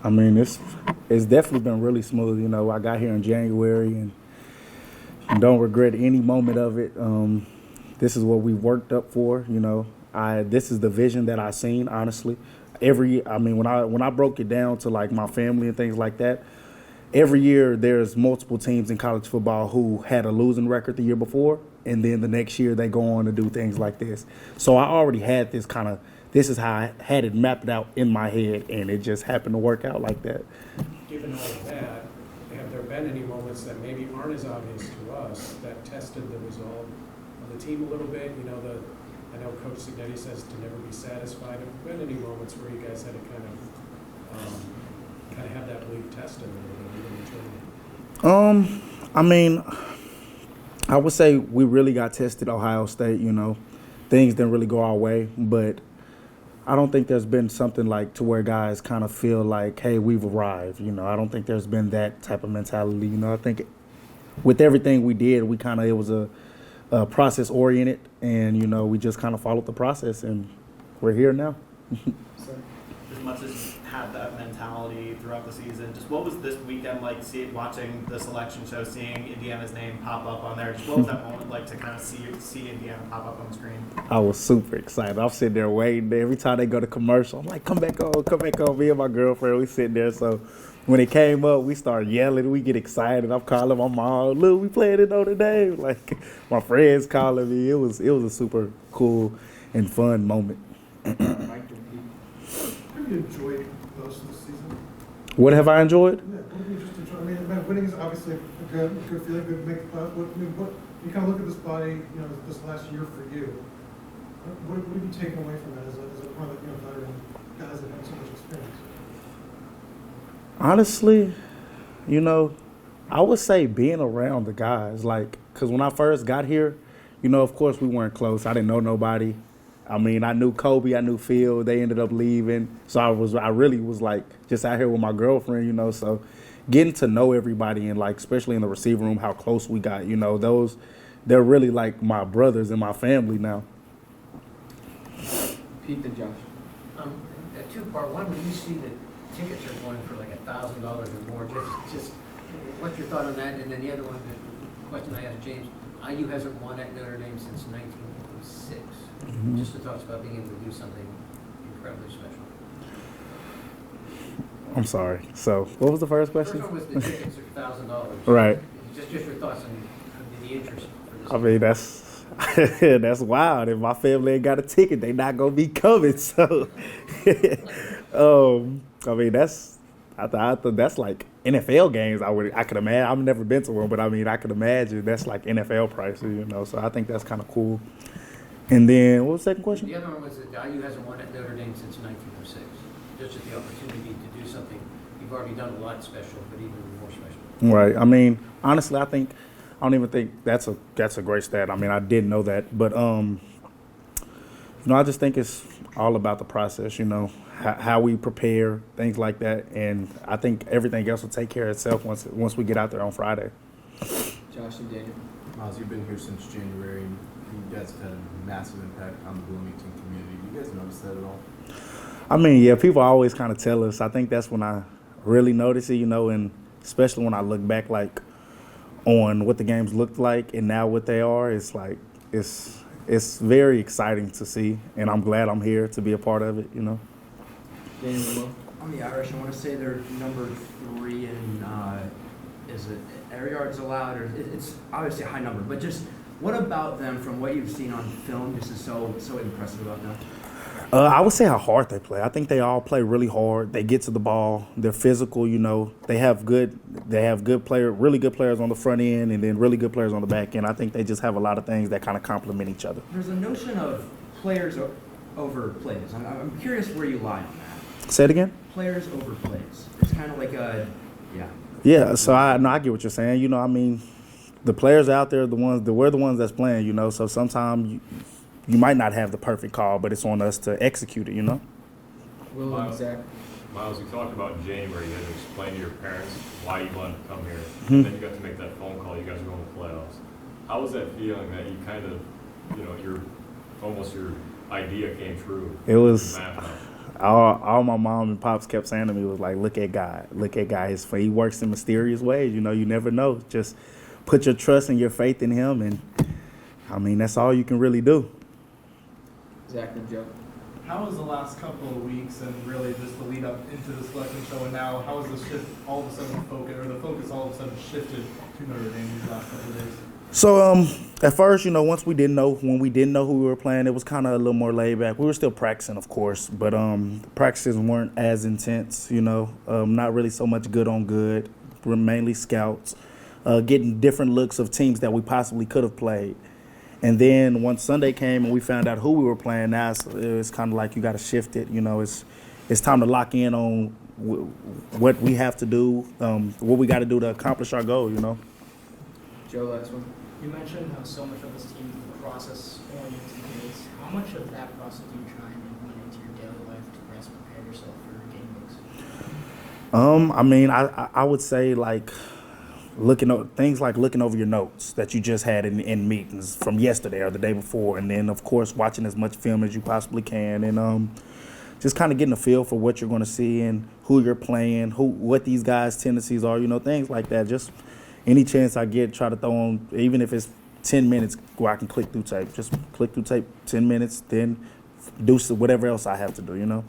I mean, it's definitely been really smooth. You know, I got here in January and don't regret any moment of it. This is what we worked up for. You know, this is the vision that I seen. Honestly, I mean, when I broke it down to like my family and things like that, every year there's multiple teams in college football who had a losing record the year before, and then the next year they go on to do things like this. So I already had this is how I had it mapped out in my head, and it just happened to work out like that. Given all of that, have there been any moments that maybe aren't as obvious to us that tested the resolve of the team a little bit? You know, I know Coach Signetti says to never be satisfied. Have there been any moments where you guys had to kind of have that belief tested a little bit in return? I mean, I would say we really got tested at Ohio State. You know, things didn't really go our way, but I don't think there's been something like to where guys kind of feel like, hey, we've arrived. You know, I don't think there's been that type of mentality. You know, I think with everything we did, it was a process oriented, and you know, we just kind of followed the process, and we're here now. As much as you had that mentality throughout the season, just what was this weekend like watching the selection show, seeing Indiana's name pop up on there? Just what was that moment like to kind of see Indiana pop up on the screen? I was super excited. I'm sitting there waiting. Every time they go to commercial, I'm like, come back on. Me and my girlfriend, we sitting there. So when it came up, we started yelling. We get excited. I'm calling my mom, look, we playing in Notre Dame. Like, my friends calling me. It was a super cool and fun moment. Have you enjoyed most of the season? What have I enjoyed? Yeah, what have you just enjoyed? I mean, winning is obviously a good feeling, good make the playoffs. What you kind of look at this body, you know, this last year for you. What have you taken away from that as a part of, you know, veteran guys that have so much experience? Honestly, you know, I would say being around the guys, like, because when I first got here, you know, of course we weren't close. I didn't know nobody. I mean, I knew Kobe, I knew Phil. They ended up leaving, so I really was like just out here with my girlfriend, you know. So getting to know everybody and like especially in the receiver room, how close we got, you know, they're really like my brothers and my family now. Pete and Josh. A two-part. One, when you see that tickets are going for like $1,000 or more, just what's your thought on that? And then the other one, the question I asked James, IU hasn't won at Notre Dame since 1906. Mm-hmm. Just the thoughts about being able to do something incredibly special. I'm sorry. So what was the first question? First one was the tickets are $1,000. Right. Just your thoughts on the interest for this. I mean, that's wild. If my family ain't got a ticket, they not gonna be coming. So, I mean, I thought that's like NFL games. I could imagine. I've never been to one, but I mean, I could imagine that's like NFL prices, you know. So I think that's kind of cool. And then what was the second question? The other one was that IU hasn't won at Notre Dame since 1906. Just the opportunity to do something. You've already done a lot special, but even more special. Right. I mean, honestly, I don't even think that's a great stat. I mean, I did know that, but you know, I just think it's all about the process. You know, how we prepare, things like that, and I think everything else will take care of itself once we get out there on Friday. Josh and Daniel. Myles, you've been here since January, and you guys have had a massive impact on the Bloomington community. Do you guys notice that at all? I mean, yeah, people always kind of tell us. I think that's when I really notice it, you know, and especially when I look back, like, on what the games looked like and now what they are. It's like it's very exciting to see, and I'm glad I'm here to be a part of it, you know. Daniel. On the Irish, I want to say they're number 3 in is it air yards allowed, or it's obviously a high number, but just what about them from what you've seen on film just is so impressive about them? I would say how hard they play. I think they all play really hard. They get to the ball. They're physical, you know. They have really good players on the front end, and then really good players on the back end. I think they just have a lot of things that kind of complement each other. There's a notion of players over plays. I'm curious where you lie on that. Say it again? Players over plays. It's kind of like yeah. Yeah, so I get what you're saying. You know, I mean, the players out there, we're the ones that's playing, you know, so sometimes you might not have the perfect call, but it's on us to execute it, you know? Will and Zach. Myles, you talked about in January, you had to explain to your parents why you wanted to come here. Mm-hmm. And then you got to make that phone call, you guys are going to playoffs. How was that feeling that you kind of, you know, your idea came true? It was, all my mom and pops kept saying to me was like, look at God. Look at God. He works in mysterious ways. You know, you never know. Just put your trust and your faith in him. And, I mean, that's all you can really do. Zach and Joe. How has the last couple of weeks and really just the lead up into the selection show and now, how has the shift all of a sudden the focus all of a sudden shifted to Notre Dame these last couple of days? So at first, you know, when we didn't know who we were playing, it was kind of a little more laid back. We were still practicing, of course, but practices weren't as intense, you know, not really so much good on good. We're mainly scouts, getting different looks of teams that we possibly could have played. And then once Sunday came and we found out who we were playing, now it's kind of like you got to shift it. You know, it's time to lock in on what we have to do, what we got to do to accomplish our goal, you know. Joe, last one. You mentioned how so much of this team is process-oriented kids. How much of that process do you try and implement into your daily life to best prepare yourself for game weeks? I mean, I would say like looking over your notes that you just had in meetings from yesterday or the day before, and then of course watching as much film as you possibly can, and just kind of getting a feel for what you're going to see and who you're playing, what these guys' tendencies are, you know, things like that. Just any chance I get, try to throw on, even if it's 10 minutes where I can click through tape. Just click through tape 10 minutes, then do whatever else I have to do, you know.